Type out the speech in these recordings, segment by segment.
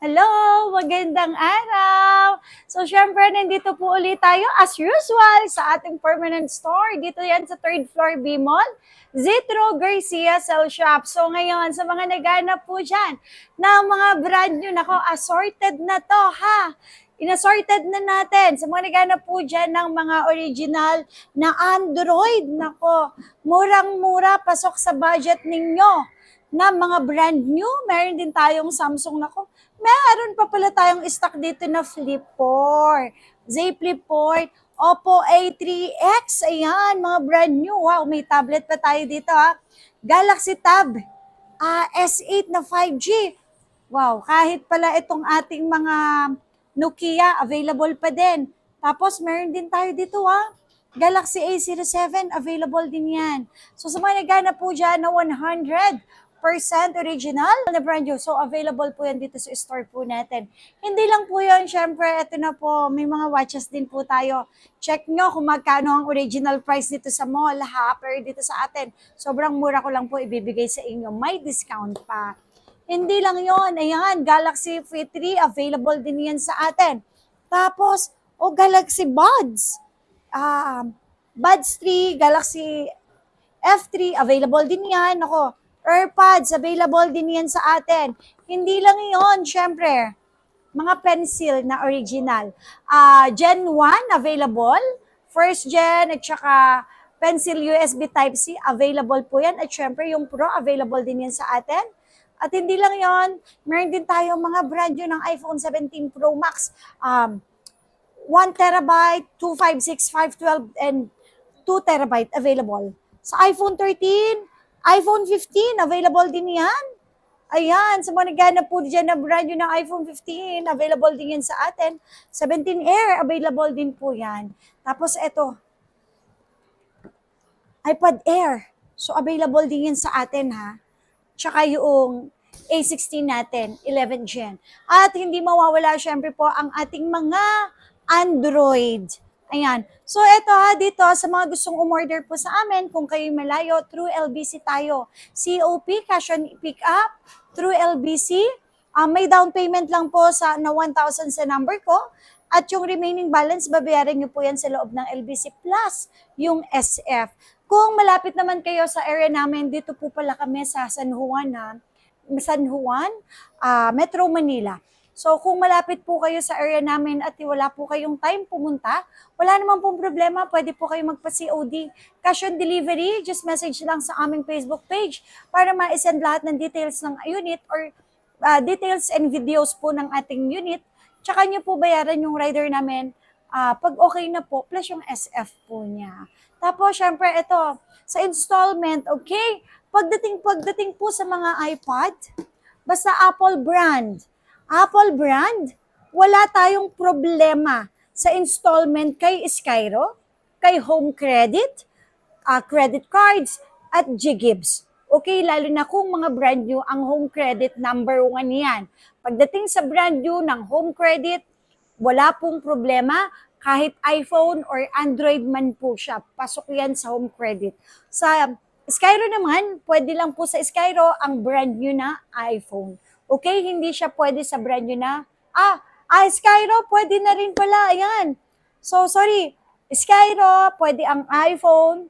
Hello! Magandang araw! So, syempre, nandito po ulit tayo as usual sa ating permanent store. Dito yan sa 3rd floor B-Mall, Zitro Garcia Cell Shop. So, ngayon, sa mga naghanap po dyan ng mga brand new, nako, assorted na to, ha? Inasorted na natin. Sa mga naghanap po dyan ng mga original na Android, nako, murang-mura, pasok sa budget ninyo na mga brand new. Meron din tayong Samsung, nako, meron pa pala tayong stock dito na Flip 4. Z Flip 4, Oppo A3X, ayan, mga brand new. Wow, may tablet pa tayo dito, ha. Galaxy Tab S8 na 5G. Wow, kahit pala itong ating mga Nokia, available pa din. Tapos meron din tayo dito, ha. Galaxy A07, available din yan. So sa mga naghanap po dyan na 100% original na brand new. So, available po yan dito sa store po natin. Hindi lang po yan, syempre, ito na po, may mga watches din po tayo. Check nyo kung magkano ang original price dito sa mall, ha? Pero dito sa atin, sobrang mura ko lang po ibibigay sa inyo. May discount pa. Hindi lang yon, ayan, Galaxy F3, available din yan sa atin. Tapos, Galaxy Buds. Buds 3, Galaxy F3, available din yan. Ako, AirPods, available din yan sa atin. Hindi lang yon, syempre, mga pencil na original. Gen 1, available. First Gen, at saka pencil USB Type-C, available po yan. At syempre, yung Pro, available din yan sa atin. At hindi lang yon, meron din tayo mga brand new ng iPhone 17 Pro Max. 1TB, 256, 512, and 2TB available. Sa iPhone 13, iPhone 15, available din yan. Ayan, sa mga naghanap po dyan na brand new ng iPhone 15, available din yan sa atin. 17 Air, available din po yan. Tapos ito, iPad Air. So, available din yan sa atin, ha. Tsaka yung A16 natin, 11 Gen. At hindi mawawala, syempre po, ang ating mga Android. Ayan. So, ito ha, dito, sa mga gustong umorder po sa amin, kung kayo malayo, through LBC tayo. COP, cash on pick up, through LBC. May down payment lang po na 1,000 sa number ko. At yung remaining balance, babayaran nyo po yan sa loob ng LBC Plus, yung SF. Kung malapit naman kayo sa area namin, dito po pala kami sa San Juan, Metro Manila. So, kung malapit po kayo sa area namin at wala po kayong time pumunta, wala naman pong problema, pwede po kayo magpa-COD. Cash on delivery, just message lang sa aming Facebook page para ma-send lahat ng details ng unit or details and videos po ng ating unit. Tsaka nyo po bayaran yung rider namin pag okay na po, plus yung SF po niya. Tapos, syempre, ito, sa installment, okay? Pagdating po sa mga iPad, basta Apple brand, wala tayong problema sa installment kay Skyro, kay Home Credit, credit cards, at Ggibbs. Okay, lalo na kung mga brand new ang Home Credit number 1 yan. Pagdating sa brand new ng Home Credit, wala pong problema kahit iPhone or Android man po siya. Pasok yan sa Home Credit. Sa Skyro naman, pwede lang po sa Skyro ang brand new na iPhone. Okay, hindi siya pwede sa brand new na, Skyro, pwede na rin pala, ayan. So, sorry, Skyro, pwede ang iPhone,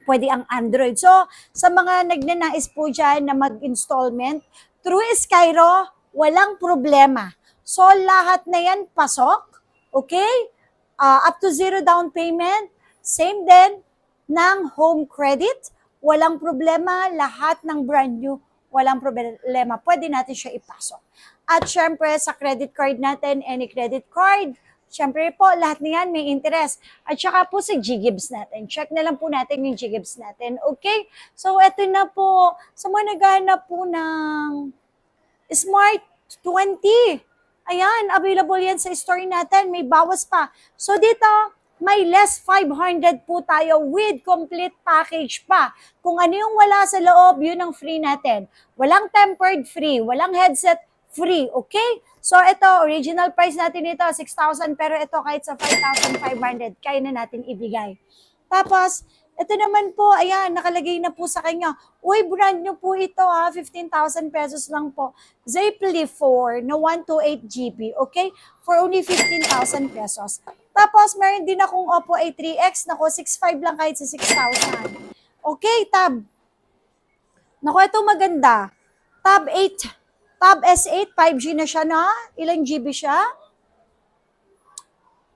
pwede ang Android. So, sa mga nagnanais po dyan na mag-installment, through Skyro, walang problema. So, lahat na yan pasok, okay? Up to 0 down payment, same din ng Home Credit, walang problema, lahat ng brand new, walang problema, pwede natin siya ipasok. At syempre, sa credit card natin, any credit card, syempre po, lahat niyan may interest. At saka po sa Ggibbs natin. Check na lang po natin yung Ggibbs natin. Okay? So, eto na po. Sa mga naghahanap po ng Smart 20. Ayan, available yan sa store natin. May bawas pa. So, dito, may less 500 po tayo with complete package pa. Kung ano yung wala sa loob, yun ang free natin. Walang tempered free, walang headset free, okay? So ito, original price natin ito, 6,000, pero ito kahit sa 5,500, kaya na natin ibigay. Tapos, Ito naman po, ayan, nakalagay na po sa kanya. Uy, brand new po ito ha, 15,000 pesos lang po. Ziply 4 na 128 GB, okay? For only 15,000 pesos. Tapos, meron din akong Oppo A3X, nako, 6,500 lang kahit sa 6,000. Okay, Tab. Nako, ito maganda. Tab 8. Tab S8, 5G na siya na. Ilang GB siya?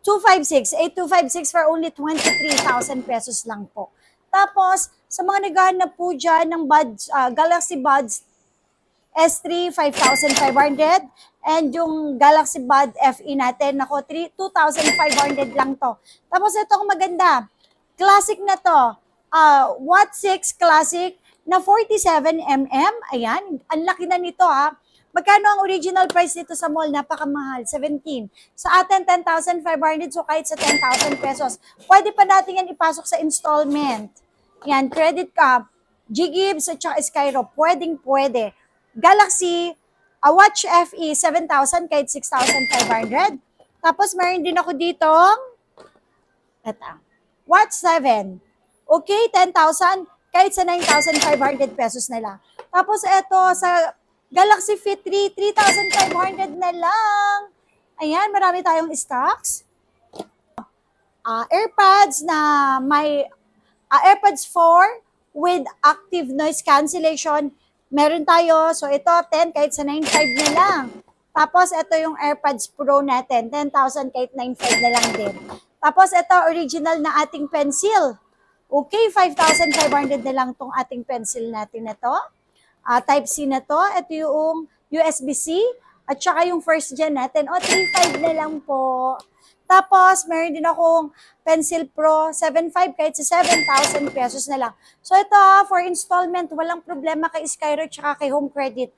256, 8256 for only 23,000 pesos lang po. Tapos, sa mga naghahanap po dyan ng Buds, Galaxy Buds S3, 5,500. And yung Galaxy Bud FE natin, nako, 2,500 lang to. Tapos, itong maganda. Classic na to. Watt 6 Classic na 47mm. Ayan, ang laki na nito ha. Magkano ang original price nito sa mall? Napakamahal, 17. Sa atin, 10,500, so kahit sa 10,000 pesos. Pwede pa natin yan ipasok sa installment. Yan, credit card, G-Gibbs at saka Skyro, pwedeng-pwede. Galaxy, Watch FE, 7,000 kahit 6,500. Tapos meron din ako dito, eto, Watch 7. Okay, 10,000 kahit sa 9,500 pesos na lang. Tapos eto, sa Galaxy Fit 3, 3,500 na lang. Ayan, marami tayong stocks. AirPods na may AirPods 4 with active noise cancellation. Meron tayo. So ito, 10 kahit sa 9,500 na lang. Tapos ito yung AirPods Pro natin, 10,000 kahit 9,500 na lang din. Tapos ito, original na ating pencil. Okay, 5,500 na lang tong ating pencil natin na to. Type-C na to. Ito yung USB-C at saka yung first gen natin. 3,500 na lang po. Tapos, meron din akong Pencil Pro 7,500 kahit sa 7,000 pesos na lang. So, ito for installment, walang problema kay Skyro at saka kay Home Credit.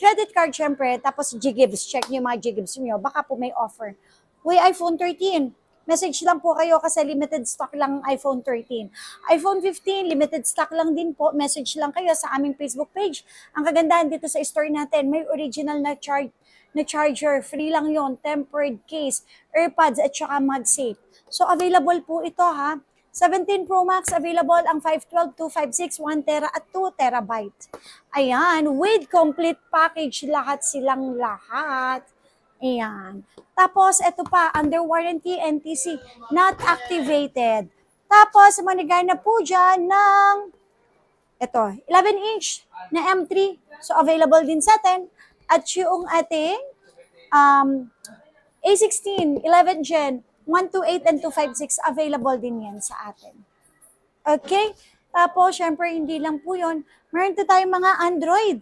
Credit card, syempre. Tapos, G-Gibbs. Check nyo yung mga G-Gibbs nyo. Baka po may offer. Uy, iPhone 13. Message lang po kayo kasi limited stock lang iPhone 13. iPhone 15, limited stock lang din po. Message lang kayo sa aming Facebook page. Ang kagandahan dito sa store natin, may original na charger. Free lang yon, tempered case, AirPods at saka MagSafe. So available po ito ha. 17 Pro Max available ang 512, 256, 1 tera at 2 terabyte. Ayan, with complete package lahat silang lahat. Ayan. Tapos, ito pa, under warranty, NTC, not activated. Tapos, manigay na po dyan ng, ito, 11-inch na M3. So, available din sa atin. At yung ating A16, 11 Gen, 128 and 256, available din yan sa atin. Okay? Tapos, syempre, hindi lang po yun. Meron to tayong mga Android.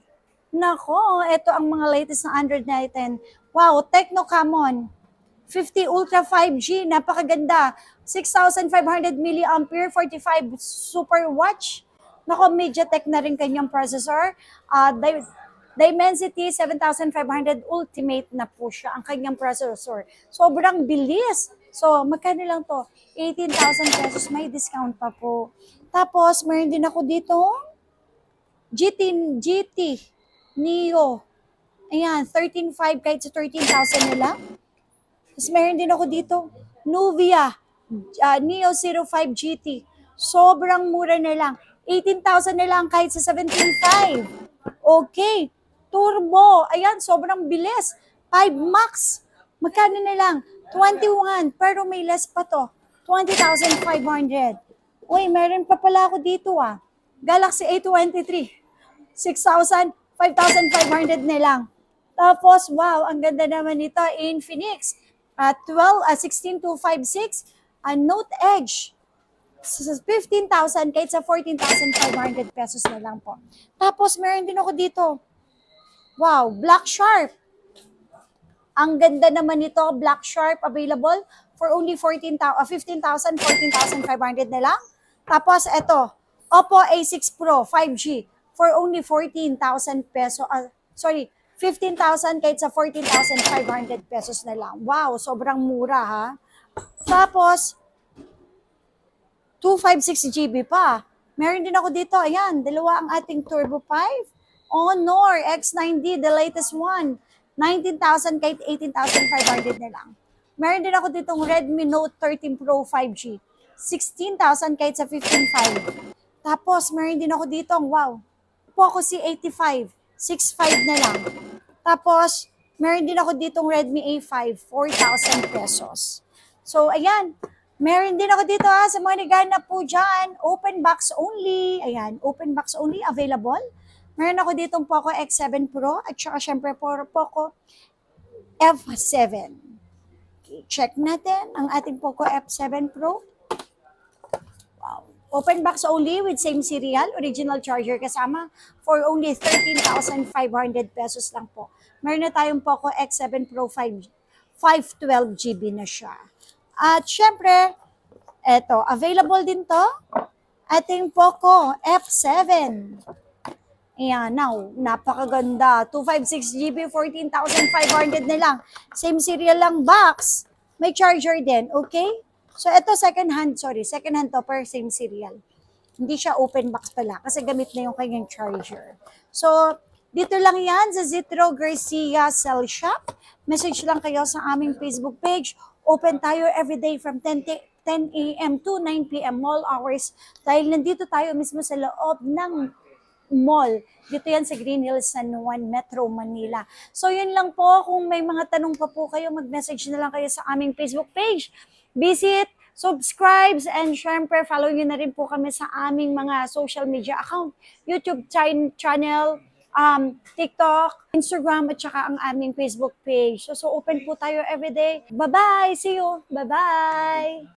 Nako, ito ang mga latest na Android natin. Wow, Tecno Camon 50 Ultra 5G, napakaganda. 6,500 mAh, 45 super watch. Nako, MediaTek na rin kanyang processor. Dimensity 7,500 Ultimate na po siya ang kanyang processor. Sobrang bilis. So, magkano lang to? 18,000 pesos, may discount pa po. Tapos, meron din ako dito, GT Neo. Ayan, 13,500 kahit sa 13,000 na lang. Tapos meron din ako dito, Nuvia Neo 05 GT. Sobrang mura na lang. 18,000 na lang kahit sa 17,500. Okay. Turbo. Ayan, sobrang bilis. 5 Max. Magkano na lang? 21. Pero may less pa to. 20,500. Uy, meron pa pala ako dito Galaxy A23. 6,000, 5,500 na lang. Tapos, wow, ang ganda naman nito, Infinix. 16,256, Note Edge. 15,000 kahit sa 14,500 pesos na lang po. Tapos, meron din ako dito. Wow, Black Sharp. Ang ganda naman nito, Black Sharp, available for only 15,000, 14,500 na lang. Tapos, eto, Oppo A6 Pro 5G for only 14,000 peso. 15,000 kahit sa 14,500 pesos na lang. Wow, sobrang mura ha. Tapos, 256 GB pa. Meron din ako dito, ayan, dalawa ang ating Turbo 5. Honor X9D, the latest one. 19,000 kahit 18,500 na lang. Meron din ako ditong Redmi Note 13 Pro 5G. 16,000 kahit sa 15.5. Tapos, meron din ako dito, wow, Poco C85, 6.5 na lang. Tapos, meron din ako ditong Redmi A5, 4,000 pesos. So, ayan. Meron din ako dito sa mga naghanap po dyan. Open box only. Ayan, open box only available. Meron ako ditong Poco X7 Pro at saka syempre Poco F7. Okay, check natin ang ating Poco F7 Pro. Wow. Open box only with same serial, original charger kasama for only 13,500 pesos lang po. Meron na tayong Poco X7 Pro 512 GB na siya. At syempre, eto, available din to, ating Poco F7. Ayan, now, napakaganda. 256 GB, 14,500 na lang. Same serial lang box. May charger din, okay? So, ito second hand to per same serial. Hindi siya open box pala kasi gamit na yung kanyang charger. So, dito lang yan sa Zitro Garcia Cell Shop. Message lang kayo sa aming Facebook page. Open tayo everyday from 10 a.m. to 9 p.m. mall hours dahil nandito tayo mismo sa loob ng mall. Dito yan sa Green Hills, San Juan, Metro Manila. So yun lang po. Kung may mga tanong pa po kayo, mag-message na lang kayo sa aming Facebook page. Visit, subscribe, and syempre follow nyo na rin po kami sa aming mga social media account. YouTube channel, TikTok, Instagram, at saka ang aming Facebook page. So open po tayo everyday. Bye-bye! See you! Bye-bye!